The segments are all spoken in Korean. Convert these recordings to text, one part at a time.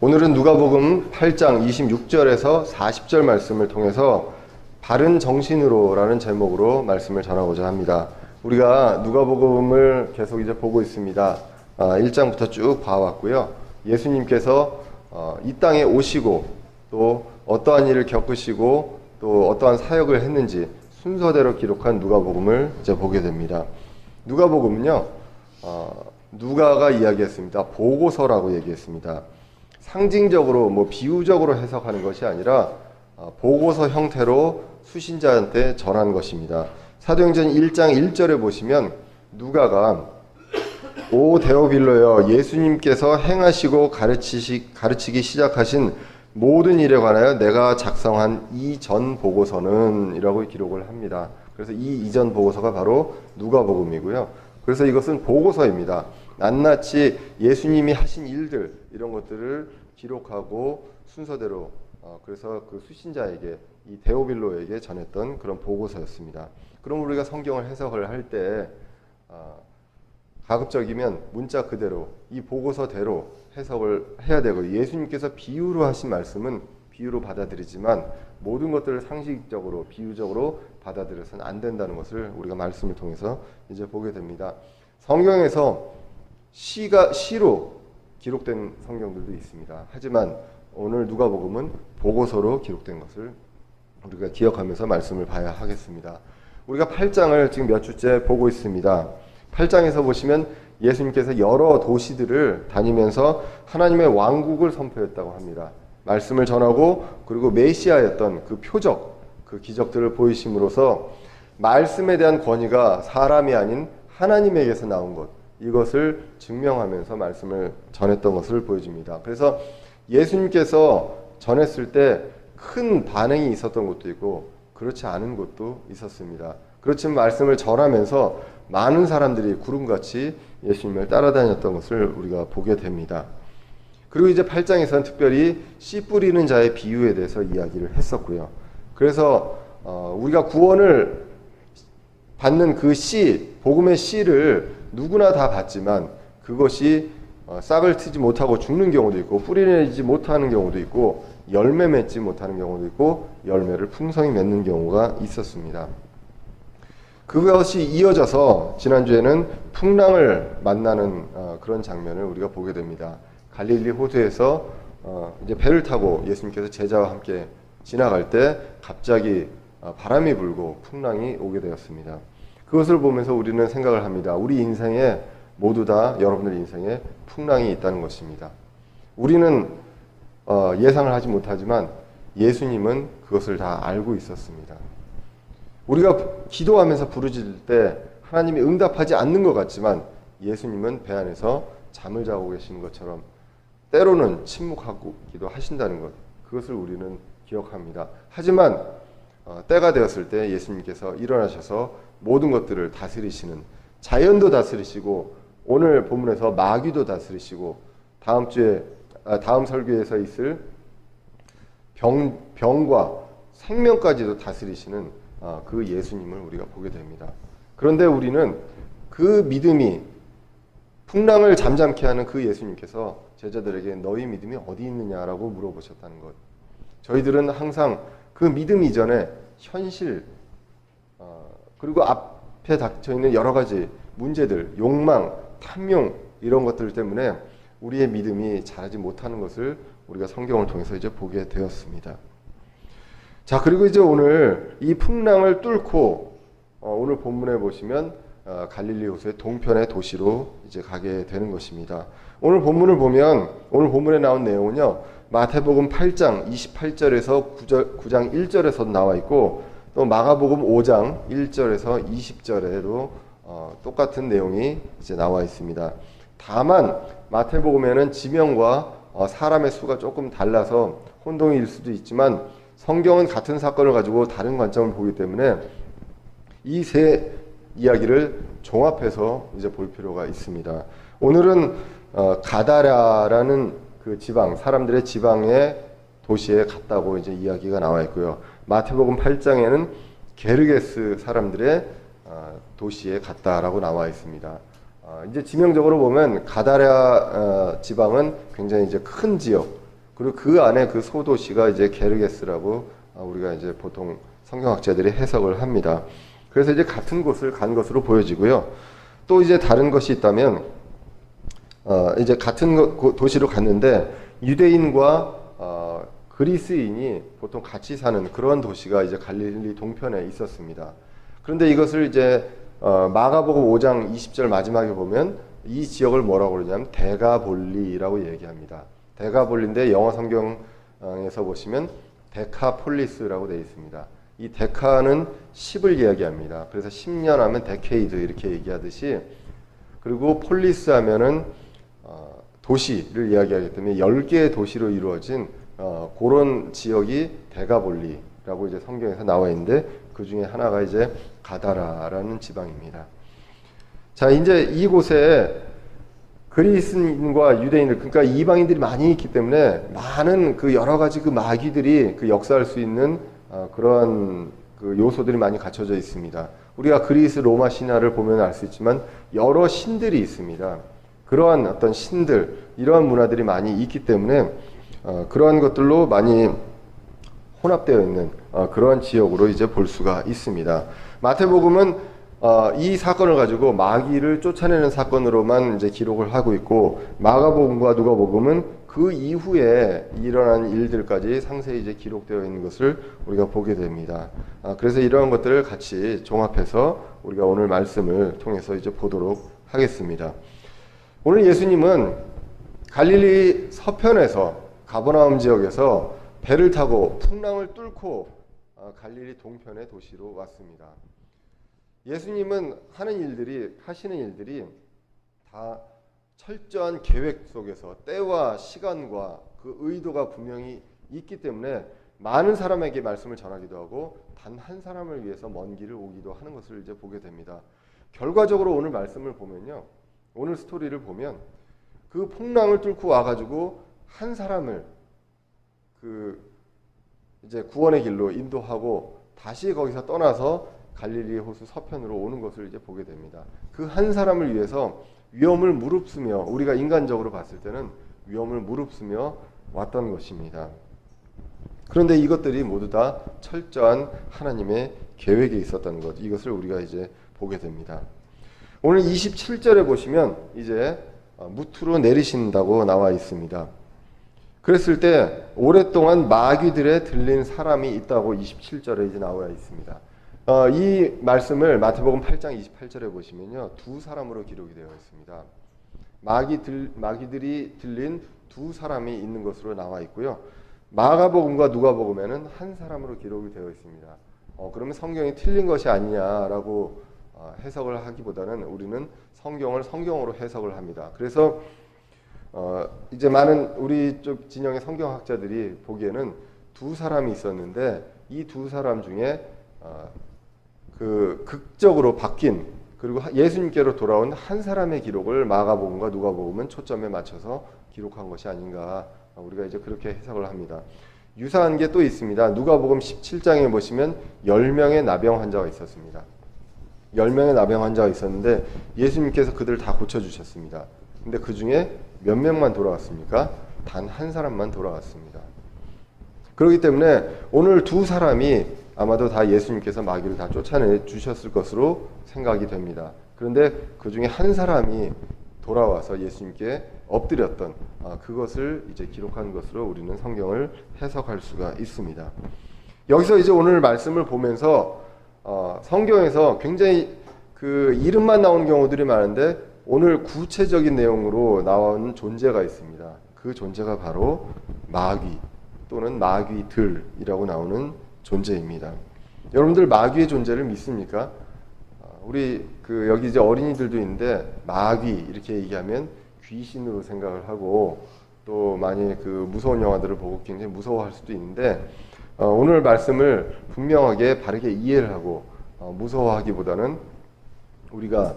오늘은 누가복음 8장 26절에서 40절 말씀을 통해서 바른 정신으로라는 제목으로 말씀을 전하고자 합니다. 우리가 누가복음을 계속 이제 보고 있습니다. 1장부터 쭉 봐왔고요. 예수님께서 이 땅에 오시고 또 어떠한 일을 겪으시고 또 어떠한 사역을 했는지 순서대로 기록한 누가복음을 이제 보게 됩니다. 누가복음은요, 누가가 이야기했습니다. 보고서라고 얘기했습니다. 상징적으로 비유적으로 해석하는 것이 아니라 보고서 형태로 수신자한테 전한 것입니다. 사도행전 1장 1절에 보시면 누가가 오 데오빌로여, 예수님께서 행하시고 가르치기 시작하신 모든 일에 관하여 내가 작성한 이전 보고서는 이라고 기록을 합니다. 그래서 이 이전 보고서가 바로 누가복음이고요. 그래서 이것은 보고서입니다. 낱낱이 예수님이 하신 일들 이런 것들을 기록하고 순서대로 그래서 그 수신자에게 이 데오빌로에게 전했던 그런 보고서였습니다. 그럼 우리가 성경을 해석을 할 때 가급적이면 문자 그대로 이 보고서대로 해석을 해야 되고, 예수님께서 비유로 하신 말씀은 비유로 받아들이지만 모든 것들을 상식적으로 비유적으로 받아들여서는 안 된다는 것을 우리가 말씀을 통해서 이제 보게 됩니다. 성경에서 시로 기록된 성경들도 있습니다. 하지만 오늘 누가복음은 보고서로 기록된 것을 우리가 기억하면서 말씀을 봐야 하겠습니다. 우리가 8장을 지금 몇 주째 보고 있습니다. 8장에서 보시면 예수님께서 여러 도시들을 다니면서 하나님의 왕국을 선포했다고 합니다. 말씀을 전하고 그리고 메시아였던 그 표적, 그 기적들을 보이심으로써 말씀에 대한 권위가 사람이 아닌 하나님에게서 나온 것, 이것을 증명하면서 말씀을 전했던 것을 보여줍니다. 그래서 예수님께서 전했을 때 큰 반응이 있었던 곳도 있고 그렇지 않은 곳도 있었습니다. 그렇지만 말씀을 전하면서 많은 사람들이 구름같이 예수님을 따라다녔던 것을 우리가 보게 됩니다. 그리고 이제 8장에서는 특별히 씨 뿌리는 자의 비유에 대해서 이야기를 했었고요. 그래서 우리가 구원을 받는 그 씨, 복음의 씨를 누구나 다 받지만 그것이 싹을 트지 못하고 죽는 경우도 있고 뿌리 내지 못하는 경우도 있고 열매 맺지 못하는 경우도 있고 열매를 풍성히 맺는 경우가 있었습니다. 그것이 이어져서 지난주에는 풍랑을 만나는 그런 장면을 우리가 보게 됩니다. 갈릴리 호수에서 이제 배를 타고 예수님께서 제자와 함께 지나갈 때 갑자기 바람이 불고 풍랑이 오게 되었습니다. 그것을 보면서 우리는 생각을 합니다. 우리 인생에 모두 다 여러분들 인생에 풍랑이 있다는 것입니다. 우리는 예상을 하지 못하지만 예수님은 그것을 다 알고 있었습니다. 우리가 기도하면서 부르짖을 때 하나님이 응답하지 않는 것 같지만 예수님은 배 안에서 잠을 자고 계시는 것처럼 때로는 침묵하기도 하신다는 것, 그것을 우리는 기억합니다. 하지만 때가 되었을 때 예수님께서 일어나셔서 모든 것들을 다스리시는, 자연도 다스리시고 오늘 본문에서 마귀도 다스리시고 다음 설교에서 있을 병과 생명까지도 다스리시는 그 예수님을 우리가 보게 됩니다. 그런데 우리는 그 믿음이 풍랑을 잠잠케 하는 그 예수님께서 제자들에게 너희 믿음이 어디 있느냐라고 물어보셨다는 것. 저희들은 항상 그 믿음 이전에 현실 그리고 앞에 닥쳐있는 여러 가지 문제들, 욕망, 탐욕 이런 것들 때문에 우리의 믿음이 자라지 못하는 것을 우리가 성경을 통해서 이제 보게 되었습니다. 자, 그리고 이제 오늘 이 풍랑을 뚫고 오늘 본문에 보시면 갈릴리 호수의 동편의 도시로 이제 가게 되는 것입니다. 오늘 본문을 보면 오늘 본문에 나온 내용은요, 마태복음 8장 28절에서 9장 1절에서 나와 있고 또 마가복음 5장 1절에서 20절에도 똑같은 내용이 이제 나와 있습니다. 다만 마태복음에는 지명과 사람의 수가 조금 달라서 혼동일 수도 있지만 성경은 같은 사건을 가지고 다른 관점을 보기 때문에 이 세 이야기를 종합해서 이제 볼 필요가 있습니다. 오늘은 가다라라는 그 지방, 사람들의 지방의 도시에 갔다고 이제 이야기가 나와 있고요. 마태복음 8장에는 게르게스 사람들의 도시에 갔다라고 나와 있습니다. 이제 지명적으로 보면 가다랴 지방은 굉장히 이제 큰 지역, 그리고 그 안에 그 소도시가 이제 게르게스라고 우리가 이제 보통 성경학자들이 해석을 합니다. 그래서 이제 같은 곳을 간 것으로 보여지고요. 또 이제 다른 것이 있다면 이제 같은 도시로 갔는데 유대인과 그리스인이 보통 같이 사는 그런 도시가 이제 갈릴리 동편에 있었습니다. 그런데 이것을 이제 마가복음 5장 20절 마지막에 보면 이 지역을 뭐라고 그러냐면 데가볼리라고 얘기합니다. 데가볼리인데 영어 성경에서 보시면 데카폴리스라고 되어 있습니다. 이 데카는 10을 이야기합니다. 그래서 10년 하면 데케이드 이렇게 얘기하듯이, 그리고 폴리스 하면은 도시를 이야기하기 때문에 10개의 도시로 이루어진 그런 지역이 데가볼리라고 이제 성경에서 나와 있는데, 그 중에 하나가 이제 가다라라는 지방입니다. 자, 이제 이곳에 그리스인과 유대인들, 그러니까 이방인들이 많이 있기 때문에 많은 그 여러 가지 그 마귀들이 그 역사할 수 있는 그런 그 요소들이 많이 갖춰져 있습니다. 우리가 그리스 로마 신화를 보면 알 수 있지만 여러 신들이 있습니다. 그러한 어떤 신들, 이러한 문화들이 많이 있기 때문에 그러한 것들로 많이 혼합되어 있는 그러한 지역으로 이제 볼 수가 있습니다. 마태복음은 이 사건을 가지고 마귀를 쫓아내는 사건으로만 이제 기록을 하고 있고, 마가복음과 누가복음은 그 이후에 일어난 일들까지 상세히 이제 기록되어 있는 것을 우리가 보게 됩니다. 그래서 이러한 것들을 같이 종합해서 우리가 오늘 말씀을 통해서 이제 보도록 하겠습니다. 오늘 예수님은 갈릴리 서편에서 가버나움 지역에서 배를 타고 풍랑을 뚫고 갈릴리 동편의 도시로 왔습니다. 예수님은 하시는 일들이 다 철저한 계획 속에서 때와 시간과 그 의도가 분명히 있기 때문에 많은 사람에게 말씀을 전하기도 하고 단 한 사람을 위해서 먼 길을 오기도 하는 것을 이제 보게 됩니다. 결과적으로 오늘 말씀을 보면요, 오늘 스토리를 보면 그 풍랑을 뚫고 와가지고 한 사람을 그 이제 구원의 길로 인도하고 다시 거기서 떠나서 갈릴리 호수 서편으로 오는 것을 이제 보게 됩니다. 그 한 사람을 위해서 위험을 무릅쓰며, 우리가 인간적으로 봤을 때는 위험을 무릅쓰며 왔던 것입니다. 그런데 이것들이 모두 다 철저한 하나님의 계획에 있었던 것, 이것을 우리가 이제 보게 됩니다. 오늘 27절에 보시면 이제 무트로 내리신다고 나와 있습니다. 그랬을 때 오랫동안 마귀들에 들린 사람이 있다고 27절에 이제 나와 있습니다. 이 말씀을 마태복음 8장 28절에 보시면요, 두 사람으로 기록이 되어 있습니다. 마귀들이 들린 두 사람이 있는 것으로 나와 있고요. 마가복음과 누가복음에는 한 사람으로 기록이 되어 있습니다. 그러면 성경이 틀린 것이 아니냐라고 해석을 하기보다는 우리는 성경을 성경으로 해석을 합니다. 그래서 이제 많은 우리 쪽 진영의 성경학자들이 보기에는 두 사람이 있었는데 이 두 사람 중에 그 극적으로 바뀐, 그리고 예수님께로 돌아온 한 사람의 기록을 마가복음과 누가복음은 초점에 맞춰서 기록한 것이 아닌가, 우리가 이제 그렇게 해석을 합니다. 유사한 게 또 있습니다. 누가복음 17장에 보시면 10명의 나병 환자가 있었습니다. 10명의 나병 환자가 있었는데 예수님께서 그들을 다 고쳐주셨습니다. 근데 그 중에 몇 명만 돌아왔습니까? 단 한 사람만 돌아왔습니다. 그렇기 때문에 오늘 두 사람이 아마도 다 예수님께서 마귀를 다 쫓아내 주셨을 것으로 생각이 됩니다. 그런데 그 중에 한 사람이 돌아와서 예수님께 엎드렸던 그것을 이제 기록한 것으로 우리는 성경을 해석할 수가 있습니다. 여기서 이제 오늘 말씀을 보면서 성경에서 굉장히 그 이름만 나오는 경우들이 많은데 오늘 구체적인 내용으로 나오는 존재가 있습니다. 그 존재가 바로 마귀 또는 마귀들이라고 나오는 존재입니다. 여러분들 마귀의 존재를 믿습니까? 우리 그 여기 이제 어린이들도 있는데 마귀 이렇게 얘기하면 귀신으로 생각을 하고 또 많이 그 무서운 영화들을 보고 굉장히 무서워할 수도 있는데 오늘 말씀을 분명하게 바르게 이해를 하고 무서워하기보다는 우리가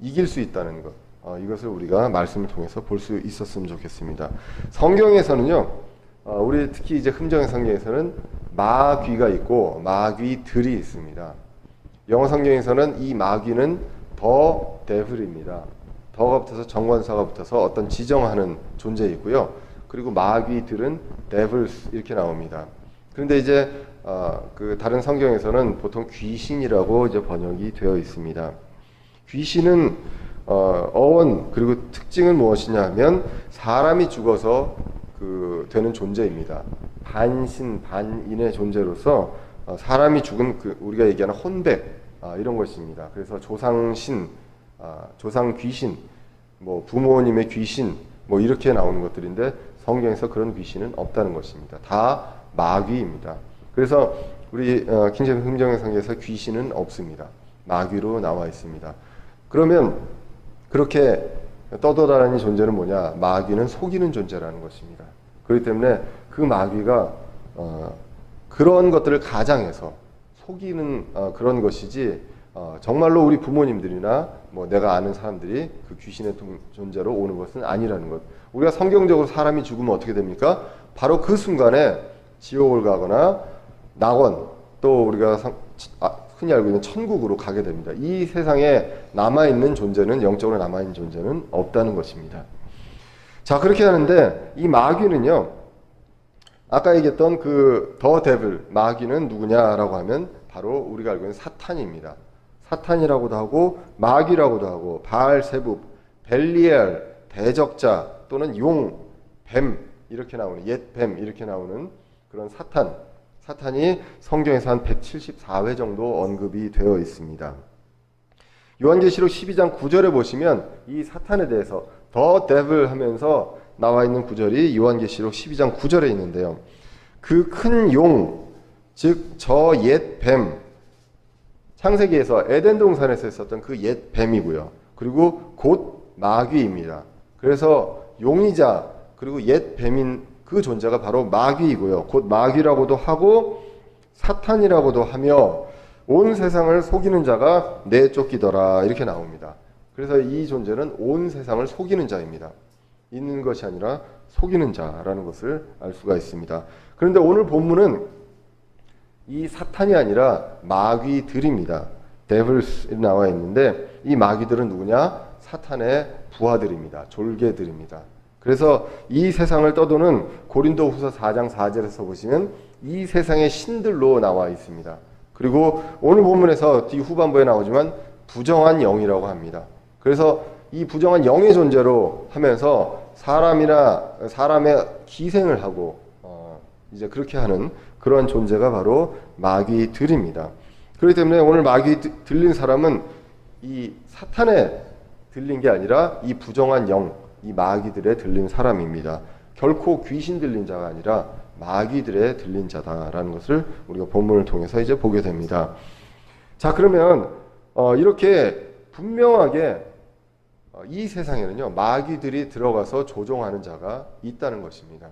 이길 수 있다는 것, 이것을 우리가 말씀을 통해서 볼 수 있었으면 좋겠습니다. 성경에서는요, 우리 특히 이제 금정의 성경에서는 마귀가 있고 마귀들이 있습니다. 영어 성경에서는 이 마귀는 더 데블입니다. 더가 붙어서 정관사가 붙어서 어떤 지정하는 존재이고요. 그리고 마귀들은 devils 이렇게 나옵니다. 그런데 이제 그 다른 성경에서는 보통 귀신이라고 이제 번역이 되어 있습니다. 귀신은 어원 그리고 특징은 무엇이냐 하면 사람이 죽어서 그 되는 존재입니다. 반신 반인의 존재로서 사람이 죽은 그 우리가 얘기하는 혼백 이런 것입니다. 그래서 조상신, 조상 귀신, 뭐 부모님의 귀신 뭐 이렇게 나오는 것들인데 성경에서 그런 귀신은 없다는 것입니다. 다 마귀입니다. 그래서 우리 킹제임스 흥정해석에서 귀신은 없습니다. 마귀로 나와 있습니다. 그러면 그렇게 떠돌아다니는 존재는 뭐냐? 마귀는 속이는 존재라는 것입니다. 그렇기 때문에 그 마귀가 그런 것들을 가장해서 속이는 그런 것이지 정말로 우리 부모님들이나 뭐 내가 아는 사람들이 그 귀신의 존재로 오는 것은 아니라는 것. 우리가 성경적으로 사람이 죽으면 어떻게 됩니까? 바로 그 순간에 지옥을 가거나 낙원 또 우리가 흔히 알고 있는 천국으로 가게 됩니다. 이 세상에 남아있는 존재는 영적으로 남아있는 존재는 없다는 것입니다. 자 그렇게 하는데 이 마귀는요. 아까 얘기했던 그 더 데블 마귀는 누구냐라고 하면 바로 우리가 알고 있는 사탄입니다. 사탄이라고도 하고 마귀라고도 하고 바알세붑, 벨리엘, 대적자 또는 용, 뱀 이렇게 나오는 옛뱀 이렇게 나오는 그런 사탄이 성경에서 한 174회 정도 언급이 되어 있습니다. 요한계시록 12장 9절에 보시면 이 사탄에 대해서 더 데블 하면서 나와 있는 구절이 요한계시록 12장 9절에 있는데요. 그 큰 용, 즉 저 옛 뱀, 창세기에서 에덴 동산에서 있었던 그 옛 뱀이고요. 그리고 곧 마귀입니다. 그래서 용이자 그리고 옛 뱀인 그 존재가 바로 마귀이고요. 곧 마귀라고도 하고 사탄이라고도 하며 온 세상을 속이는 자가 내쫓기더라 이렇게 나옵니다. 그래서 이 존재는 온 세상을 속이는 자입니다. 있는 것이 아니라 속이는 자라는 것을 알 수가 있습니다. 그런데 오늘 본문은 이 사탄이 아니라 마귀들입니다. devils 나와 있는데 이 마귀들은 누구냐? 사탄의 부하들입니다. 졸개들입니다. 그래서 이 세상을 떠도는 고린도후서 4장 4절에서 보시면 이 세상의 신들로 나와 있습니다. 그리고 오늘 본문에서 뒤 후반부에 나오지만 부정한 영이라고 합니다. 그래서 이 부정한 영의 존재로 하면서 사람의 기생을 하고 이제 그렇게 하는 그런 존재가 바로 마귀들입니다. 그렇기 때문에 오늘 마귀 들린 사람은 이 사탄에 들린 게 아니라 이 부정한 영, 이 마귀들에 들린 사람입니다. 결코 귀신 들린 자가 아니라 마귀들에 들린 자다라는 것을 우리가 본문을 통해서 이제 보게 됩니다. 자, 그러면 이렇게 분명하게 이 세상에는요 마귀들이 들어가서 조종하는 자가 있다는 것입니다.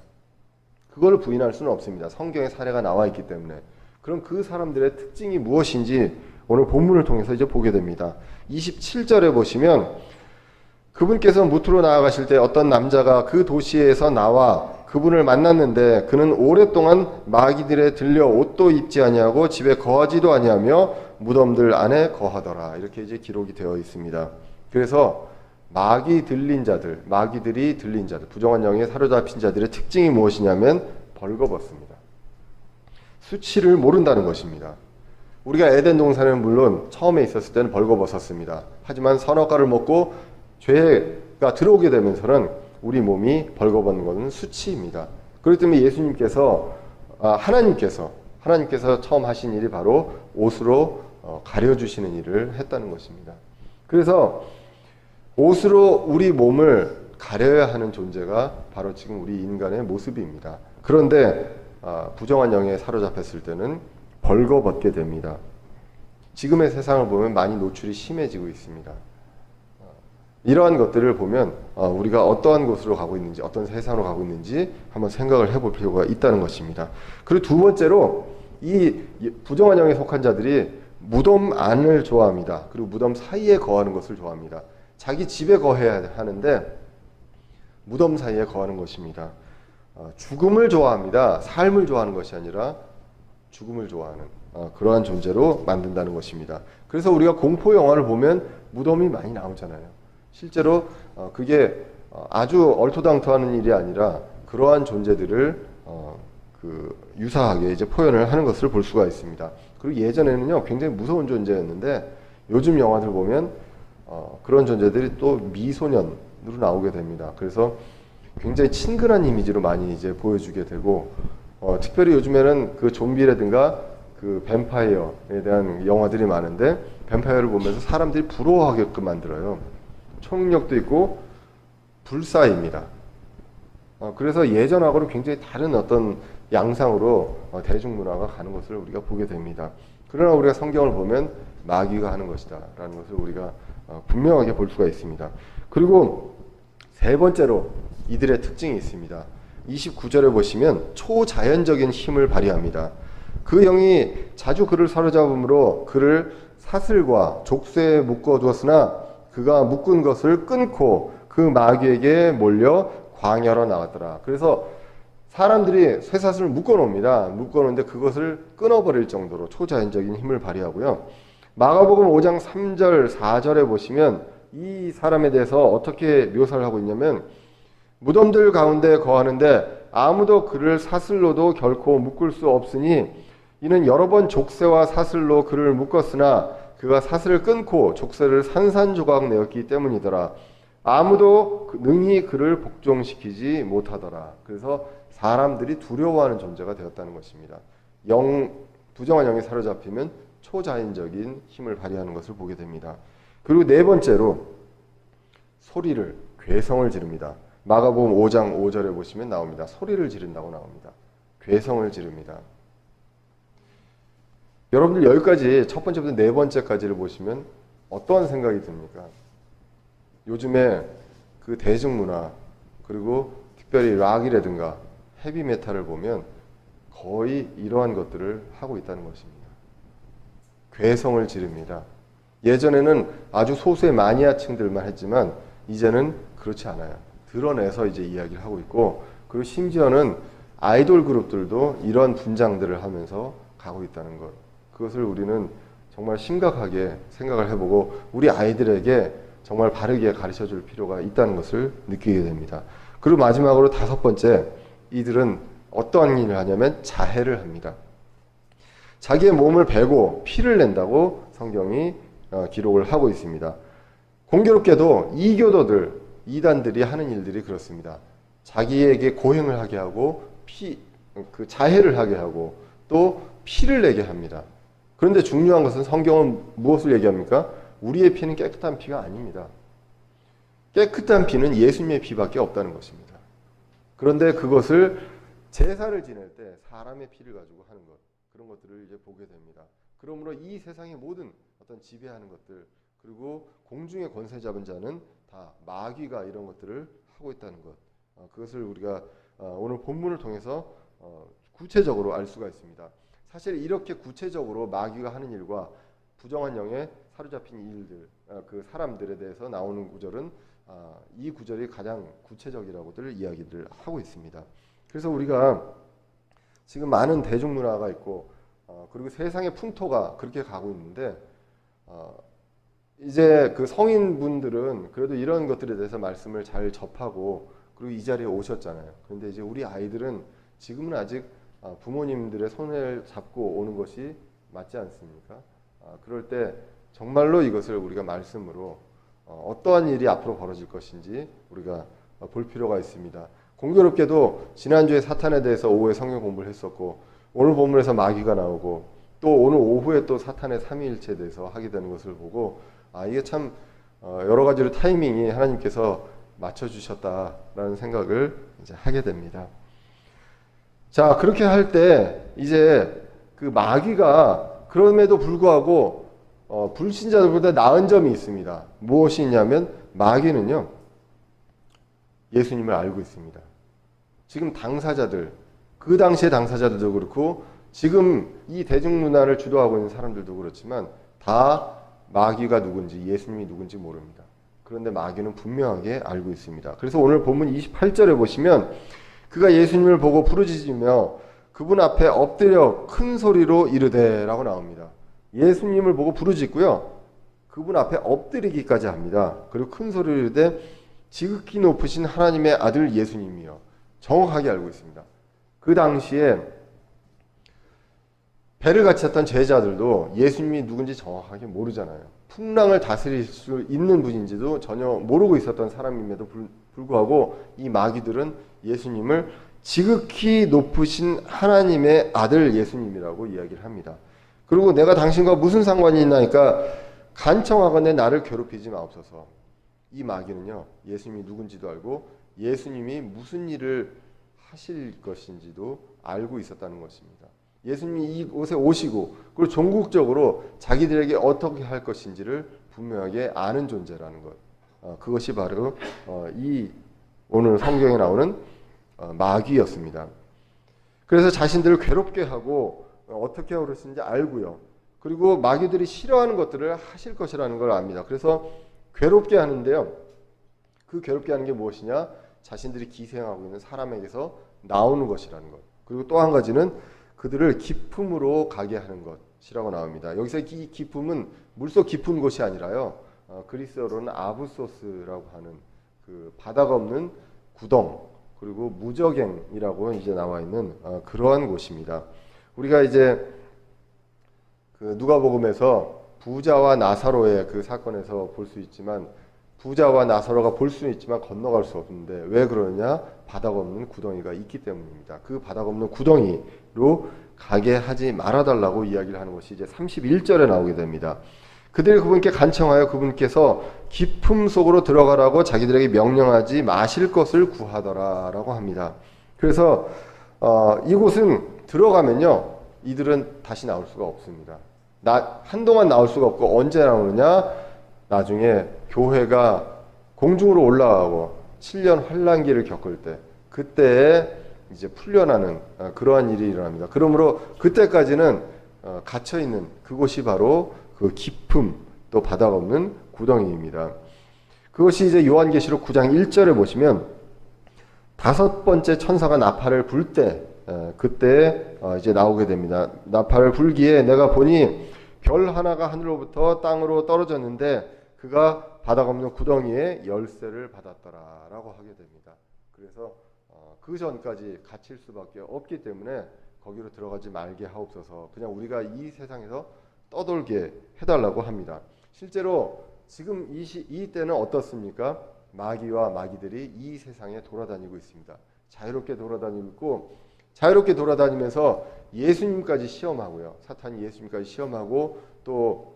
그걸 부인할 수는 없습니다. 성경에 사례가 나와 있기 때문에. 그럼 그 사람들의 특징이 무엇인지 오늘 본문을 통해서 이제 보게 됩니다. 27절에 보시면 그분께서 무트로 나아가실 때 어떤 남자가 그 도시에서 나와 그분을 만났는데 그는 오랫동안 마귀들에 들려 옷도 입지 아니하고 집에 거하지도 아니하며 무덤들 안에 거하더라. 이렇게 이제 기록이 되어 있습니다. 그래서 마귀들이 들린 자들, 부정한 영에 사로잡힌 자들의 특징이 무엇이냐면 벌거벗습니다. 수치를 모른다는 것입니다. 우리가 에덴 동산에는 물론 처음에 있었을 때는 벌거벗었습니다. 하지만 선악과를 먹고 죄가 들어오게 되면서는 우리 몸이 벌거벗는 것은 수치입니다. 그렇기 때문에 예수님께서 하나님께서 처음 하신 일이 바로 옷으로 가려주시는 일을 했다는 것입니다. 그래서 옷으로 우리 몸을 가려야 하는 존재가 바로 지금 우리 인간의 모습입니다. 그런데 부정한 영에 사로잡혔을 때는 벌거벗게 됩니다. 지금의 세상을 보면 많이 노출이 심해지고 있습니다. 이러한 것들을 보면 우리가 어떠한 곳으로 가고 있는지, 어떤 세상으로 가고 있는지 한번 생각을 해볼 필요가 있다는 것입니다. 그리고 두 번째로 이 부정한 영에 속한 자들이 무덤 안을 좋아합니다. 그리고 무덤 사이에 거하는 것을 좋아합니다. 자기 집에 거해야 하는데 무덤 사이에 거하는 것입니다. 죽음을 좋아합니다. 삶을 좋아하는 것이 아니라 죽음을 좋아하는 그러한 존재로 만든다는 것입니다. 그래서 우리가 공포 영화를 보면 무덤이 많이 나오잖아요. 실제로 그게 아주 얼토당토하는 일이 아니라 그러한 존재들을 유사하게 이제 표현을 하는 것을 볼 수가 있습니다. 그리고 예전에는요 굉장히 무서운 존재였는데 요즘 영화들 보면 그런 존재들이 또 미소년으로 나오게 됩니다. 그래서 굉장히 친근한 이미지로 많이 이제 보여주게 되고 특별히 요즘에는 그 좀비라든가 그 뱀파이어에 대한 영화들이 많은데 뱀파이어를 보면서 사람들이 부러워하게끔 만들어요. 초능력도 있고 불사입니다. 그래서 예전하고는 굉장히 다른 어떤 양상으로 대중문화가 가는 것을 우리가 보게 됩니다. 그러나 우리가 성경을 보면 마귀가 하는 것이다 라는 것을 우리가 분명하게 볼 수가 있습니다. 그리고 세 번째로 이들의 특징이 있습니다. 29절에 보시면 초자연적인 힘을 발휘합니다. 그 영이 자주 그를 사로잡음으로 그를 사슬과 족쇄에 묶어두었으나 그가 묶은 것을 끊고 그 마귀에게 몰려 광야로 나왔더라. 그래서 사람들이 쇠사슬을 묶어놓습니다. 묶어놓는데 그것을 끊어버릴 정도로 초자연적인 힘을 발휘하고요. 마가복음 5장 3절 4절에 보시면 이 사람에 대해서 어떻게 묘사를 하고 있냐면 무덤들 가운데 거하는데 아무도 그를 사슬로도 결코 묶을 수 없으니 이는 여러 번 족쇄와 사슬로 그를 묶었으나 그가 사슬을 끊고 족쇄를 산산조각 내었기 때문이더라. 아무도 능히 그를 복종시키지 못하더라. 그래서 사람들이 두려워하는 존재가 되었다는 것입니다. 부정한 영에 사로잡히면 초자연적인 힘을 발휘하는 것을 보게 됩니다. 그리고 네 번째로 소리를, 괴성을 지릅니다. 마가복음 5장 5절에 보시면 나옵니다. 소리를 지른다고 나옵니다. 괴성을 지릅니다. 여러분들 여기까지 첫 번째부터 네 번째까지를 보시면 어떠한 생각이 듭니까? 요즘에 그 대중문화 그리고 특별히 락이라든가 헤비메탈을 보면 거의 이러한 것들을 하고 있다는 것입니다. 괴성을 지릅니다. 예전에는 아주 소수의 마니아층들만 했지만 이제는 그렇지 않아요. 드러내서 이제 이야기를 하고 있고 그리고 심지어는 아이돌 그룹들도 이런 분장들을 하면서 가고 있다는 것. 그것을 우리는 정말 심각하게 생각을 해보고 우리 아이들에게 정말 바르게 가르쳐 줄 필요가 있다는 것을 느끼게 됩니다. 그리고 마지막으로 다섯 번째, 이들은 어떠한 일을 하냐면 자해를 합니다. 자기의 몸을 베고 피를 낸다고 성경이 기록을 하고 있습니다. 공교롭게도 이교도들, 이단들이 하는 일들이 그렇습니다. 자기에게 고행을 하게 하고 자해를 하게 하고 또 피를 내게 합니다. 그런데 중요한 것은 성경은 무엇을 얘기합니까? 우리의 피는 깨끗한 피가 아닙니다. 깨끗한 피는 예수님의 피밖에 없다는 것입니다. 그런데 그것을 제사를 지낼 때 사람의 피를 가지고 하는 것, 그런 것들을 이제 보게 됩니다. 그러므로 이 세상의 모든 어떤 지배하는 것들, 그리고 공중의 권세 잡은 자는 다 마귀가 이런 것들을 하고 있다는 것, 그것을 우리가 오늘 본문을 통해서 구체적으로 알 수가 있습니다. 사실 이렇게 구체적으로 마귀가 하는 일과 부정한 영에 사로잡힌 일들, 그 사람들에 대해서 나오는 구절은 이 구절이 가장 구체적이라고들 이야기를 하고 있습니다. 그래서 우리가 지금 많은 대중문화가 있고 그리고 세상의 풍토가 그렇게 가고 있는데 이제 그 성인분들은 그래도 이런 것들에 대해서 말씀을 잘 접하고 그리고 이 자리에 오셨잖아요. 그런데 이제 우리 아이들은 지금은 아직 부모님들의 손을 잡고 오는 것이 맞지 않습니까? 그럴 때 정말로 이것을 우리가 말씀으로 어떠한 일이 앞으로 벌어질 것인지 우리가 볼 필요가 있습니다. 공교롭게도 지난주에 사탄에 대해서 오후에 성경 공부를 했었고 오늘 본문에서 마귀가 나오고 또 오늘 오후에 또 사탄의 삼위일체에 대해서 하게 되는 것을 보고 이게 참 여러 가지로 타이밍이 하나님께서 맞춰주셨다라는 생각을 이제 하게 됩니다. 자, 그렇게 할 때 이제 그 마귀가 그럼에도 불구하고 불신자들보다 나은 점이 있습니다. 무엇이 있냐면 마귀는요 예수님을 알고 있습니다. 지금 당사자들, 그 당시의 당사자들도 그렇고 지금 이 대중문화를 주도하고 있는 사람들도 그렇지만 다 마귀가 누군지 예수님이 누군지 모릅니다. 그런데 마귀는 분명하게 알고 있습니다. 그래서 오늘 본문 28절에 보시면 그가 예수님을 보고 부르짖으며 그분 앞에 엎드려 큰 소리로 이르되 라고 나옵니다. 예수님을 보고 부르짖고요. 그분 앞에 엎드리기까지 합니다. 그리고 큰 소리로 이르되 지극히 높으신 하나님의 아들 예수님이여 정확하게 알고 있습니다. 그 당시에 배를 같이 탔던 제자들도 예수님이 누군지 정확하게 모르잖아요. 풍랑을 다스릴 수 있는 분인지도 전혀 모르고 있었던 사람임에도 불구하고 이 마귀들은 예수님을 지극히 높으신 하나님의 아들 예수님이라고 이야기를 합니다. 그리고 내가 당신과 무슨 상관이 있나니까 간청하건대 나를 괴롭히지 마옵소서. 이 마귀는요, 예수님이 누군지도 알고 예수님이 무슨 일을 하실 것인지도 알고 있었다는 것입니다. 예수님이 이곳에 오시고 그리고 전국적으로 자기들에게 어떻게 할 것인지를 분명하게 아는 존재라는 것. 그것이 바로 이 오늘 성경에 나오는 마귀였습니다. 그래서 자신들을 괴롭게 하고 어떻게 하고 그러시는지 알고요. 그리고 마귀들이 싫어하는 것들을 하실 것이라는 걸 압니다. 그래서 괴롭게 하는데요. 그 괴롭게 하는 게 무엇이냐? 자신들이 기생하고 있는 사람에게서 나오는 것이라는 것. 그리고 또 한 가지는 그들을 기품으로 가게 하는 것이라고 나옵니다. 여기서 이 기품은 물속 깊은 곳이 아니라요. 그리스어로는 아부소스라고 하는 그 바다가 없는 구덩, 그리고 무저갱이라고 이제 나와 있는 그러한 곳입니다. 우리가 이제 그 누가복음에서 부자와 나사로의 그 사건에서 볼 수 있지만 부자와 나사로가 볼 수는 있지만 건너갈 수 없는데 왜 그러느냐? 바다가 없는 구덩이가 있기 때문입니다. 그 바다가 없는 구덩이로 가게 하지 말아달라고 이야기를 하는 것이 이제 31절에 나오게 됩니다. 그들이 그분께 간청하여 그분께서 깊음 속으로 들어가라고 자기들에게 명령하지 마실 것을 구하더라라고 합니다. 그래서 이곳은 들어가면요, 이들은 다시 나올 수가 없습니다. 한동안 나올 수가 없고 언제 나오느냐? 나중에 교회가 공중으로 올라가고 7년 환란기를 겪을 때 그때에 이제 풀려나는 그러한 일이 일어납니다. 그러므로 그때까지는 갇혀 있는 그곳이 바로 그 깊음 또 바다가 없는 구덩이입니다. 그것이 이제 요한계시록 9장 1절에 보시면 5번째 천사가 나팔을 불 때 그때 이제 나오게 됩니다. 나팔을 불기에 내가 보니 별 하나가 하늘로부터 땅으로 떨어졌는데 그가 바다가 없는 구덩이에 열쇠를 받았더라라고 하게 됩니다. 그래서 그 전까지 갇힐 수밖에 없기 때문에 거기로 들어가지 말게 하옵소서. 그냥 우리가 이 세상에서 떠돌게 해달라고 합니다. 실제로 지금 이 때는 어떻습니까? 마귀와 마귀들이 이 세상에 돌아다니고 있습니다. 자유롭게 돌아다니고 있고 자유롭게 돌아다니면서 예수님까지 시험하고요. 사탄이 예수님까지 시험하고 또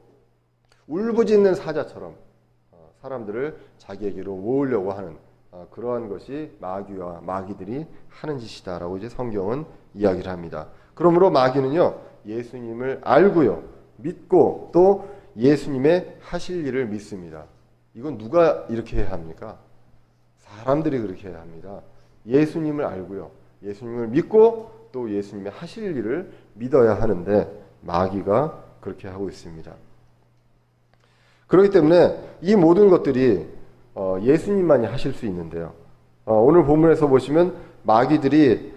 울부짖는 사자처럼 사람들을 자기에게로 모으려고 하는 그러한 것이 마귀와 마귀들이 하는 짓이다라고 이제 성경은 이야기를 합니다. 그러므로 마귀는요, 예수님을 알고요, 믿고 또 예수님의 하실 일을 믿습니다. 이건 누가 이렇게 해야 합니까? 사람들이 그렇게 해야 합니다. 예수님을 알고요, 예수님을 믿고 또 예수님의 하실 일을 믿어야 하는데 마귀가 그렇게 하고 있습니다. 그렇기 때문에 이 모든 것들이 예수님만이 하실 수 있는데요. 오늘 본문에서 보시면 마귀들이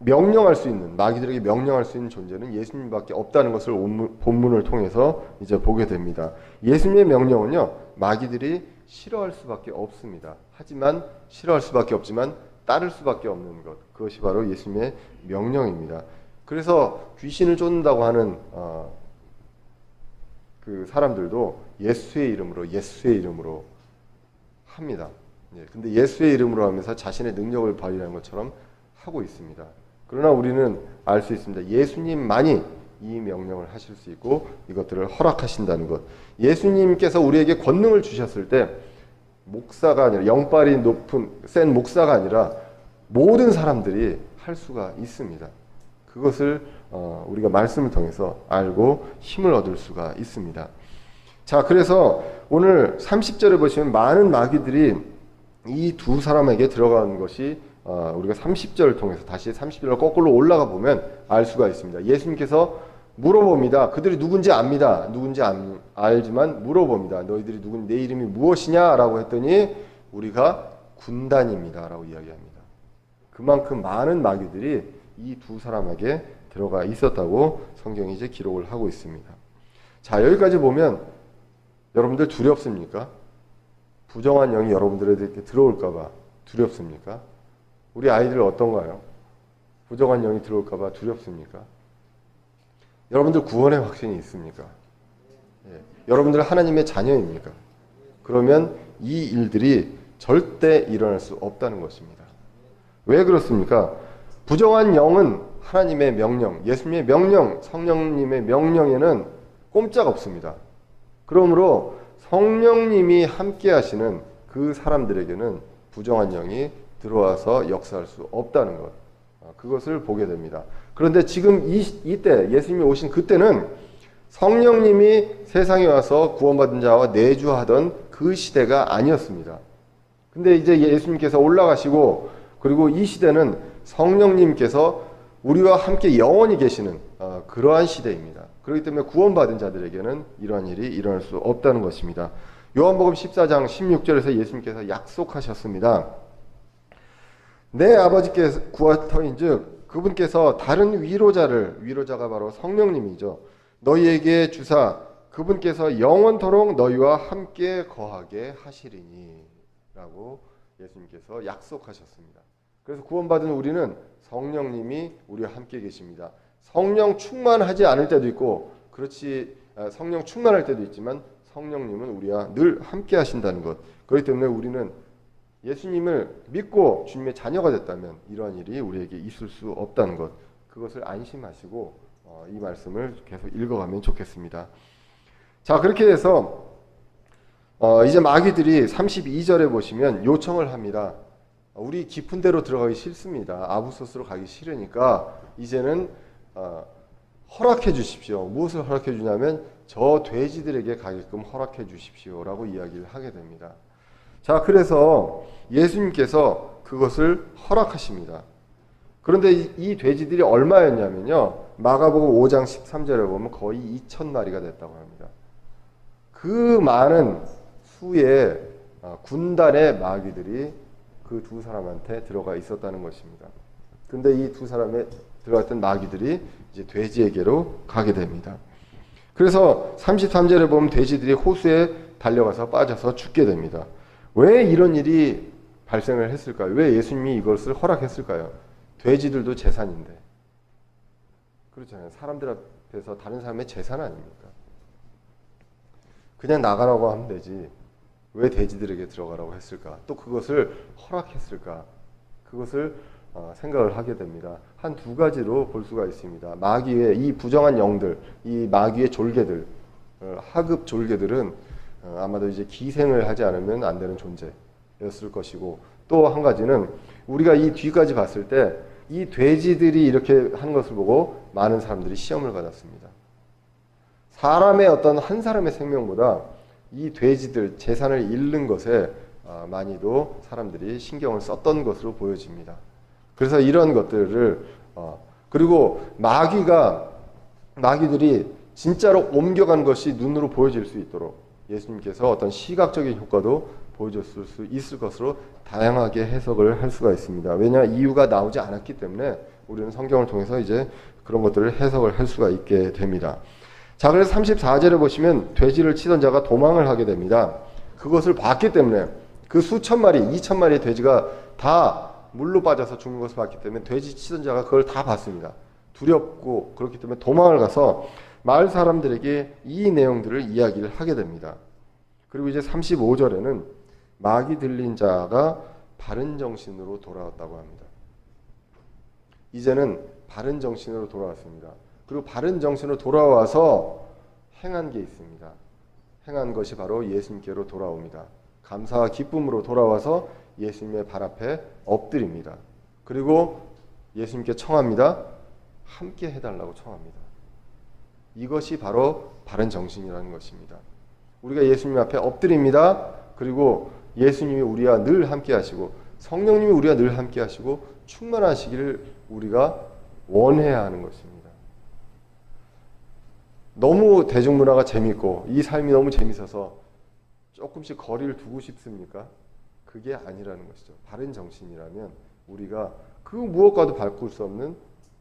명령할 수 있는, 마귀들에게 명령할 수 있는 존재는 예수님밖에 없다는 것을 본문을 통해서 이제 보게 됩니다. 예수님의 명령은요, 마귀들이 싫어할 수밖에 없습니다. 하지만 싫어할 수밖에 없지만 따를 수밖에 없는 것, 그것이 바로 예수님의 명령입니다. 그래서 귀신을 쫓는다고 하는 그 사람들도 예수의 이름으로 합니다. 근데 예수의 이름으로 하면서 자신의 능력을 발휘하는 것처럼 하고 있습니다. 그러나 우리는 알 수 있습니다. 예수님만이 이 명령을 하실 수 있고 이것들을 허락하신다는 것. 예수님께서 우리에게 권능을 주셨을 때 목사가 아니라 영빨이 센 목사가 아니라 모든 사람들이 할 수가 있습니다. 그것을 우리가 말씀을 통해서 알고 힘을 얻을 수가 있습니다. 자, 그래서 오늘 30절에 보시면 많은 마귀들이 이 두 사람에게 들어가는 것이 우리가 30절을 통해서 다시 30절로 거꾸로 올라가 보면 알 수가 있습니다. 예수님께서 물어봅니다. 그들이 누군지 압니다. 누군지 알지만 물어봅니다. 너희들이 누군지, 내 이름이 무엇이냐? 라고 했더니 우리가 군단입니다. 라고 이야기합니다. 그만큼 많은 마귀들이 이 두 사람에게 들어가 있었다고 성경이 이제 기록을 하고 있습니다. 자, 여기까지 보면 여러분들 두렵습니까? 부정한 영이 여러분들에게 들어올까봐 두렵습니까? 우리 아이들 어떤가요? 부정한 영이 들어올까봐 두렵습니까? 여러분들 구원의 확신이 있습니까? 예. 여러분들 하나님의 자녀입니까? 그러면 이 일들이 절대 일어날 수 없다는 것입니다. 왜 그렇습니까? 부정한 영은 하나님의 명령, 예수님의 명령, 성령님의 명령에는 꼼짝 없습니다. 그러므로 성령님이 함께 하시는 그 사람들에게는 부정한 영이 들어와서 역사할 수 없다는 것, 그것을 보게 됩니다. 그런데 지금 이때 예수님이 오신 그때는 성령님이 세상에 와서 구원받은 자와 내주하던 그 시대가 아니었습니다. 근데 이제 예수님께서 올라가시고 그리고 이 시대는 성령님께서 우리와 함께 영원히 계시는 그러한 시대입니다. 그렇기 때문에 구원받은 자들에게는 이러한 일이 일어날 수 없다는 것입니다. 요한복음 14장 16절에서 예수님께서 약속하셨습니다. 내 아버지께서 구하터인즉 그분께서 다른 위로자가 바로 성령님이죠. 너희에게 주사 그분께서 영원토록 너희와 함께 거하게 하시리니 라고 예수님께서 약속하셨습니다. 그래서 구원받은 우리는 성령님이 우리와 함께 계십니다. 성령 충만하지 않을 때도 있고 성령 충만할 때도 있지만 성령님은 우리와 늘 함께 하신다는 것. 그렇기 때문에 우리는 예수님을 믿고 주님의 자녀가 됐다면 이러한 일이 우리에게 있을 수 없다는 것. 그것을 안심하시고 이 말씀을 계속 읽어가면 좋겠습니다. 자, 그렇게 해서 이제 마귀들이 32절에 보시면 요청을 합니다. 우리 깊은 데로 들어가기 싫습니다. 아부소스로 가기 싫으니까 이제는 허락해 주십시오. 무엇을 허락해 주냐면 저 돼지들에게 가게끔 허락해 주십시오라고 이야기를 하게 됩니다. 자, 그래서 예수님께서 그것을 허락하십니다. 그런데 이 돼지들이 얼마였냐면요. 마가복음 5장 13절에 보면 거의 2,000마리가 됐다고 합니다. 그 많은 수의 군단의 마귀들이 그 두 사람한테 들어가 있었다는 것입니다. 근데 이 두 사람에 들어갔던 마귀들이 이제 돼지에게로 가게 됩니다. 그래서 33절에 보면 돼지들이 호수에 달려가서 빠져서 죽게 됩니다. 왜 이런 일이 발생을 했을까요? 왜 예수님이 이것을 허락했을까요? 돼지들도 재산인데. 그렇잖아요. 사람들 앞에서 다른 사람의 재산 아닙니까? 그냥 나가라고 하면 되지. 왜 돼지들에게 들어가라고 했을까? 또 그것을 허락했을까? 그것을 생각을 하게 됩니다. 한 두 가지로 볼 수가 있습니다. 마귀의 이 부정한 영들, 이 마귀의 졸개들, 하급 졸개들은 아마도 이제 기생을 하지 않으면 안 되는 존재였을 것이고, 또 한 가지는 우리가 이 뒤까지 봤을 때 이 돼지들이 이렇게 하는 것을 보고 많은 사람들이 시험을 받았습니다. 사람의 어떤 한 사람의 생명보다 이 돼지들 재산을 잃는 것에 많이도 사람들이 신경을 썼던 것으로 보여집니다. 그래서 이런 것들을 그리고 마귀들이 진짜로 옮겨간 것이 눈으로 보여질 수 있도록 예수님께서 어떤 시각적인 효과도 보여줬을 수 있을 것으로 다양하게 해석을 할 수가 있습니다. 왜냐, 이유가 나오지 않았기 때문에 우리는 성경을 통해서 이제 그런 것들을 해석을 할 수가 있게 됩니다. 자, 그래서 34절에 보시면 돼지를 치던 자가 도망을 하게 됩니다. 그것을 봤기 때문에 그 수천 마리, 2,000마리의 돼지가 다 물로 빠져서 죽는 것을 봤기 때문에 돼지 치던 자가 그걸 다 봤습니다. 두렵고 그렇기 때문에 도망을 가서 마을 사람들에게 이 내용들을 이야기를 하게 됩니다. 그리고 이제 35절에는 마귀 들린 자가 바른 정신으로 돌아왔다고 합니다. 이제는 바른 정신으로 돌아왔습니다. 그리고 바른 정신으로 돌아와서 행한 게 있습니다. 행한 것이 바로 예수님께로 돌아옵니다. 감사와 기쁨으로 돌아와서 예수님의 발 앞에 엎드립니다. 그리고 예수님께 청합니다. 함께 해달라고 청합니다. 이것이 바로 바른 정신이라는 것입니다. 우리가 예수님 앞에 엎드립니다. 그리고 예수님이 우리와 늘 함께 하시고 성령님이 우리와 늘 함께 하시고 충만하시기를 우리가 원해야 하는 것입니다. 너무 대중문화가 재밌고 이 삶이 너무 재밌어서 조금씩 거리를 두고 싶습니까? 그게 아니라는 것이죠. 바른 정신이라면 우리가 그 무엇과도 바꿀 수 없는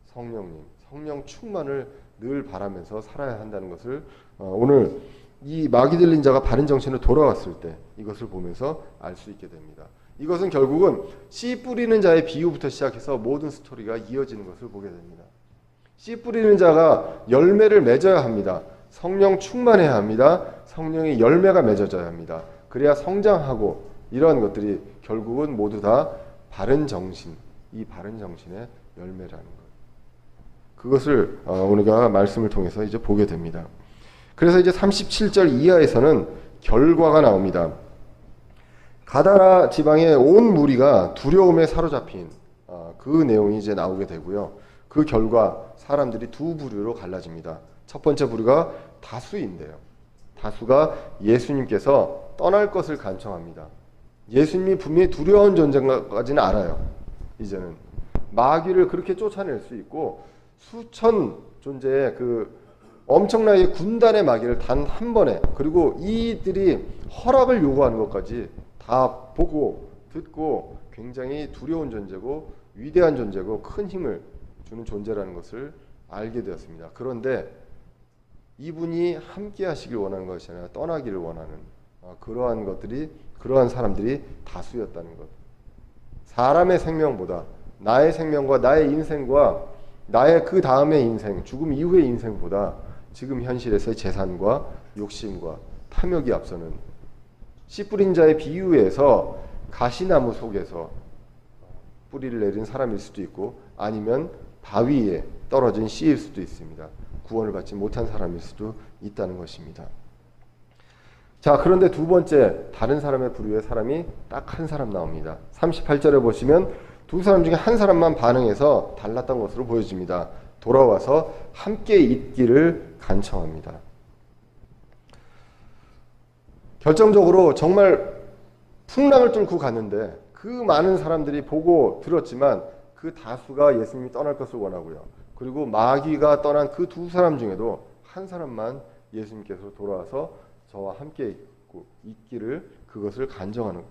성령님, 성령 충만을 늘 바라면서 살아야 한다는 것을 오늘 이 마귀 들린 자가 바른 정신으로 돌아왔을 때 이것을 보면서 알 수 있게 됩니다. 이것은 결국은 씨 뿌리는 자의 비유부터 시작해서 모든 스토리가 이어지는 것을 보게 됩니다. 씨 뿌리는 자가 열매를 맺어야 합니다. 성령 충만해야 합니다. 성령의 열매가 맺어져야 합니다. 그래야 성장하고 이러한 것들이 결국은 모두 다 바른 정신, 이 바른 정신의 열매라는 것. 그것을 우리가 말씀을 통해서 이제 보게 됩니다. 그래서 이제 37절 이하에서는 결과가 나옵니다. 가다라 지방의 온 무리가 두려움에 사로잡힌 그 내용이 이제 나오게 되고요. 그 결과 사람들이 두 부류로 갈라집니다. 첫 번째 부류가 다수인데요. 다수가 예수님께서 떠날 것을 간청합니다. 예수님이 분명히 두려운 존재까지는 알아요. 이제는 마귀를 그렇게 쫓아낼 수 있고 수천 존재의 그 엄청나게 군단의 마귀를 단 한 번에, 그리고 이들이 허락을 요구하는 것까지 다 보고 듣고 굉장히 두려운 존재고 위대한 존재고 큰 힘을 주는 존재라는 것을 알게 되었습니다. 그런데 이분이 함께 하시길 원하는 것이 아니라 떠나기를 원하는 그러한 사람들이 다수였다는 것. 사람의 생명보다 나의 생명과 나의 인생과 나의 그 다음의 인생, 죽음 이후의 인생보다 지금 현실에서의 재산과 욕심과 탐욕이 앞서는, 씨 뿌린 자의 비유에서 가시나무 속에서 뿌리를 내린 사람일 수도 있고 아니면 바위에 떨어진 씨일 수도 있습니다. 구원을 받지 못한 사람일 수도 있다는 것입니다. 자, 그런데 두 번째 다른 사람의 부류의 사람이 딱 한 사람 나옵니다. 38절에 보시면 두 사람 중에 한 사람만 반응해서 달랐던 것으로 보여집니다. 돌아와서 함께 있기를 간청합니다. 결정적으로 정말 풍랑을 뚫고 갔는데 그 많은 사람들이 보고 들었지만 그 다수가 예수님이 떠날 것을 원하고요. 그리고 마귀가 떠난 그 두 사람 중에도 한 사람만 예수님께서 돌아와서 저와 함께 있기를 그것을 간청하는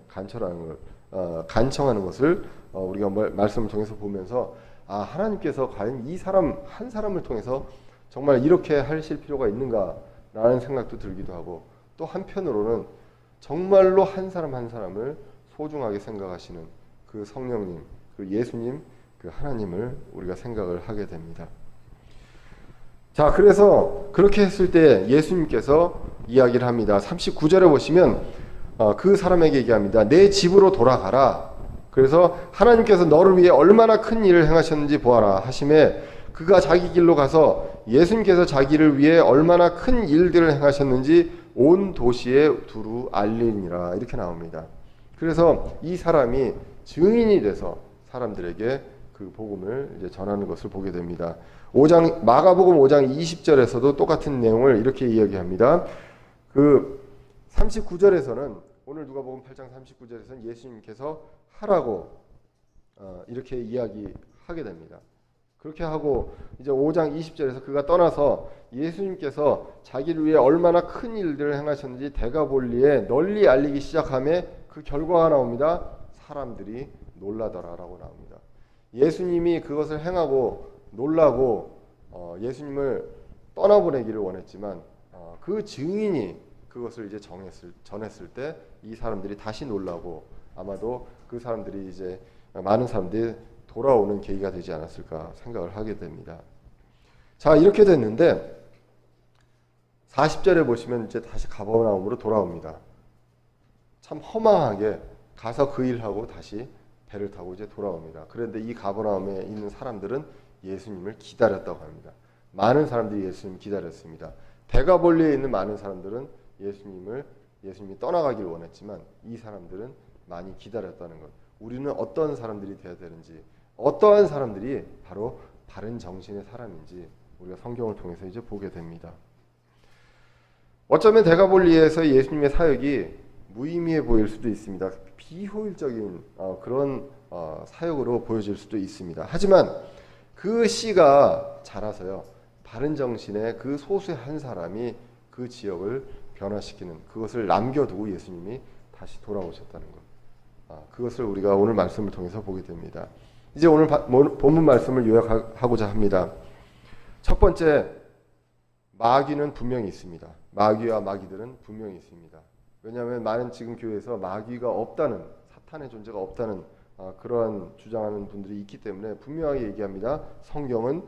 것을 우리가 말씀을 통해서 보면서 하나님께서 과연 이 사람 한 사람을 통해서 정말 이렇게 하실 필요가 있는가라는 생각도 들기도 하고, 또 한편으로는 정말로 한 사람 한 사람을 소중하게 생각하시는 그 성령님, 그 예수님, 그 하나님을 우리가 생각을 하게 됩니다. 자, 그래서 그렇게 했을 때 예수님께서 이야기를 합니다. 39절에 보시면 그 사람에게 얘기합니다. 내 집으로 돌아가라. 그래서 하나님께서 너를 위해 얼마나 큰 일을 행하셨는지 보아라 하심에 그가 자기 길로 가서 예수님께서 자기를 위해 얼마나 큰 일들을 행하셨는지 온 도시에 두루 알리니라, 이렇게 나옵니다. 그래서 이 사람이 증인이 돼서 사람들에게 그 복음을 이제 전하는 것을 보게 됩니다. 마가복음 5장 20절에서도 똑같은 내용을 이렇게 이야기합니다. 그 39절에서는 오늘 누가복음 8장 39절에서는 예수님께서 하라고 이렇게 이야기하게 됩니다. 그렇게 하고 이제 5장 20절에서 그가 떠나서 예수님께서 자기를 위해 얼마나 큰 일들을 행하셨는지 데가볼리에 널리 알리기 시작함에 그 결과가 나옵니다. 사람들이 놀라더라라고 나옵니다. 예수님이 그것을 행하고 놀라고 예수님을 떠나보내기를 원했지만 그 증인이 그것을 이제 전했을 때 이 사람들이 다시 놀라고 아마도 그 사람들이 이제 많은 사람들이 돌아오는 계기가 되지 않았을까 생각을 하게 됩니다. 자, 이렇게 됐는데 40절에 보시면 이제 다시 가버나움으로 돌아옵니다. 참 허망하게 가서 그 일하고 다시 배를 타고 이제 돌아옵니다. 그런데 이 가버나움에 있는 사람들은 예수님을 기다렸다고 합니다. 많은 사람들이 예수님을 기다렸습니다. 데가볼리에 있는 많은 사람들은 예수님이 떠나가기를 원했지만 이 사람들은 많이 기다렸다는 것. 우리는 어떤 사람들이 되어야 되는지, 어떠한 사람들이 바로 바른 정신의 사람인지 우리가 성경을 통해서 이제 보게 됩니다. 어쩌면 데가볼리에서 예수님의 사역이 무의미해 보일 수도 있습니다. 비효율적인 그런 사역으로 보여질 수도 있습니다. 하지만 그 씨가 자라서요, 바른 정신의 그 소수의 한 사람이 그 지역을 변화시키는, 그것을 남겨두고 예수님이 다시 돌아오셨다는 것. 그것을 우리가 오늘 말씀을 통해서 보게 됩니다. 이제 오늘 본문 말씀을 요약하고자 합니다. 첫 번째, 마귀는 분명히 있습니다. 마귀와 마귀들은 분명히 있습니다. 왜냐하면 많은 지금 교회에서 마귀가 없다는, 사탄의 존재가 없다는 그러한 주장하는 분들이 있기 때문에 분명하게 얘기합니다. 성경은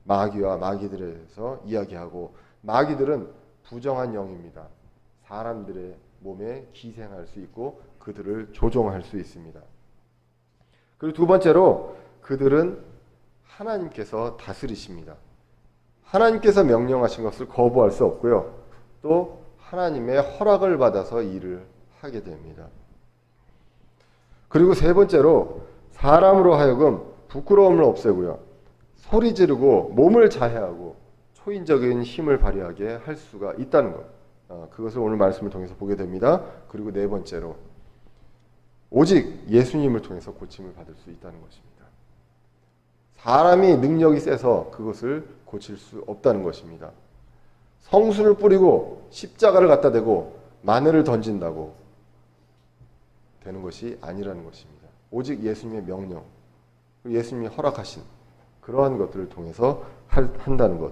마귀와 마귀들에 대해서 이야기하고, 마귀들은 부정한 영입니다. 사람들의 몸에 기생할 수 있고 그들을 조종할 수 있습니다. 그리고 두 번째로, 그들은 하나님께서 다스리십니다. 하나님께서 명령하신 것을 거부할 수 없고요. 또 하나님의 허락을 받아서 일을 하게 됩니다. 그리고 세 번째로, 사람으로 하여금 부끄러움을 없애고요. 소리 지르고 몸을 자해하고 초인적인 힘을 발휘하게 할 수가 있다는 것. 그것을 오늘 말씀을 통해서 보게 됩니다. 그리고 네 번째로, 오직 예수님을 통해서 고침을 받을 수 있다는 것입니다. 사람이 능력이 세서 그것을 고칠 수 없다는 것입니다. 성순을 뿌리고 십자가를 갖다 대고 마늘을 던진다고 되는 것이 아니라는 것입니다. 오직 예수님의 명령, 예수님이 허락하신 그러한 것들을 통해서 한다는 것.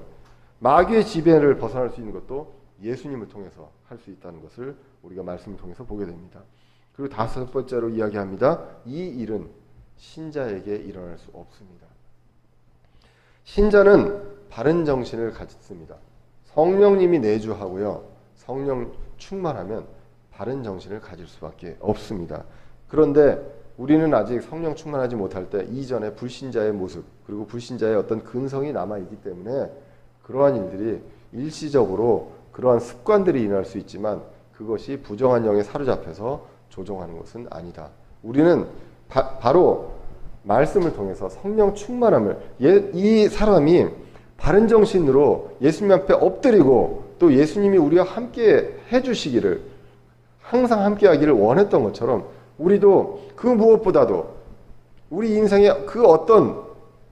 마귀의 지배를 벗어날 수 있는 것도 예수님을 통해서 할 수 있다는 것을 우리가 말씀을 통해서 보게 됩니다. 그리고 다섯 번째로 이야기합니다. 이 일은 신자에게 일어날 수 없습니다. 신자는 바른 정신을 가졌습니다. 성령님이 내주하고요. 성령 충만하면 바른 정신을 가질 수밖에 없습니다. 그런데 우리는 아직 성령 충만하지 못할 때 이전에 불신자의 모습, 그리고 불신자의 어떤 근성이 남아있기 때문에 그러한 일들이 일시적으로 그러한 습관들이 일어날 수 있지만 그것이 부정한 영에 사로잡혀서 조종하는 것은 아니다. 우리는 바로 말씀을 통해서 성령 충만함을, 이 사람이 바른 정신으로 예수님 앞에 엎드리고 또 예수님이 우리와 함께 해주시기를, 항상 함께 하기를 원했던 것처럼 우리도 그 무엇보다도, 우리 인생의 그 어떤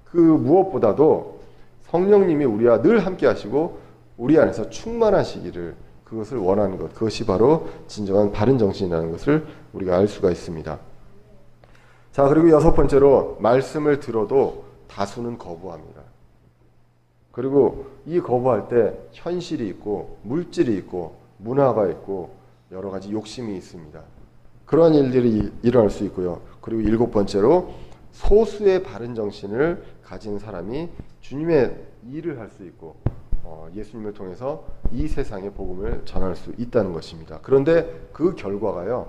그 무엇보다도 성령님이 우리와 늘 함께 하시고 우리 안에서 충만하시기를, 그것을 원하는 것, 그것이 바로 진정한 바른 정신이라는 것을 우리가 알 수가 있습니다. 자, 그리고 여섯 번째로, 말씀을 들어도 다수는 거부합니다. 그리고 이 거부할 때 현실이 있고 물질이 있고 문화가 있고 여러 가지 욕심이 있습니다. 그러한 일들이 일어날 수 있고요. 그리고 일곱 번째로, 소수의 바른 정신을 가진 사람이 주님의 일을 할 수 있고 예수님을 통해서 이 세상의 복음을 전할 수 있다는 것입니다. 그런데 그 결과가요,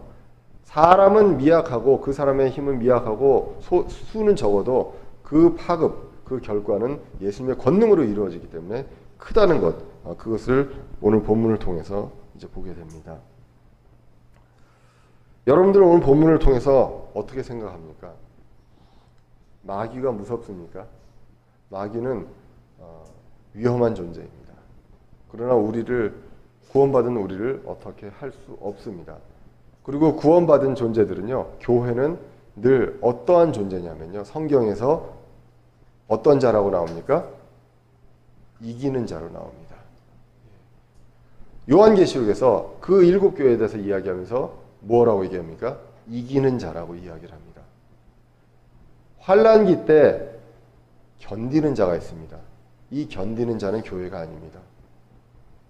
사람은 미약하고 그 사람의 힘은 미약하고 수는 적어도 그 파급, 그 결과는 예수님의 권능으로 이루어지기 때문에 크다는 것, 그것을 오늘 본문을 통해서 이제 보게 됩니다. 여러분들은 오늘 본문을 통해서 어떻게 생각합니까? 마귀가 무섭습니까? 마귀는 위험한 존재입니다. 그러나 구원받은 우리를 어떻게 할 수 없습니다. 그리고 구원받은 존재들은요, 교회는 늘 어떠한 존재냐면요, 성경에서 어떤 자라고 나옵니까? 이기는 자로 나옵니다. 요한계시록에서 그 7교회에 대해서 이야기하면서 뭐라고 얘기합니까? 이기는 자라고 이야기를 합니다. 환난기 때 견디는 자가 있습니다. 이 견디는 자는 교회가 아닙니다.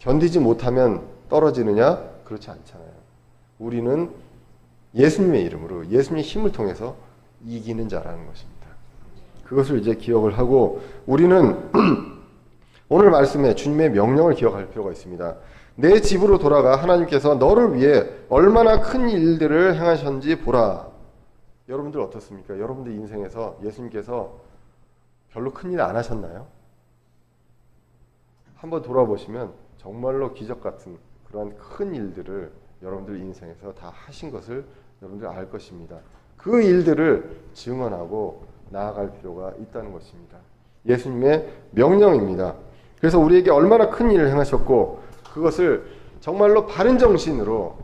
견디지 못하면 떨어지느냐? 그렇지 않잖아요. 우리는 예수님의 이름으로, 예수님의 힘을 통해서 이기는 자라는 것입니다. 그것을 이제 기억을 하고, 우리는 오늘 말씀에 주님의 명령을 기억할 필요가 있습니다. 내 집으로 돌아가 하나님께서 너를 위해 얼마나 큰 일들을 행하셨는지 보라. 여러분들 어떻습니까? 여러분들 인생에서 예수님께서 별로 큰 일 안 하셨나요? 한번 돌아보시면 정말로 기적 같은 그러한 큰 일들을 여러분들 인생에서 다 하신 것을 여러분들 알 것입니다. 그 일들을 증언하고 나아갈 필요가 있다는 것입니다. 예수님의 명령입니다. 그래서 우리에게 얼마나 큰 일을 행하셨고, 그것을 정말로 바른 정신으로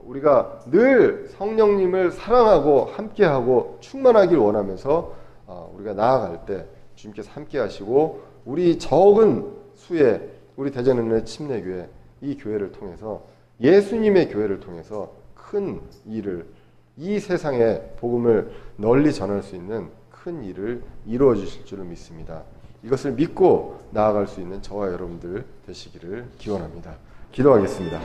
우리가 늘 성령님을 사랑하고 함께하고 충만하길 원하면서 우리가 나아갈 때 주님께서 함께 하시고, 우리 적은 수의 우리 대전은혜 침례교회, 이 교회를 통해서, 예수님의 교회를 통해서 큰 일을, 이 세상에 복음을 널리 전할 수 있는 큰 일을 이루어 주실 줄을 믿습니다. 이것을 믿고 나아갈 수 있는 저와 여러분들 되시기를 기원합니다. 기도하겠습니다.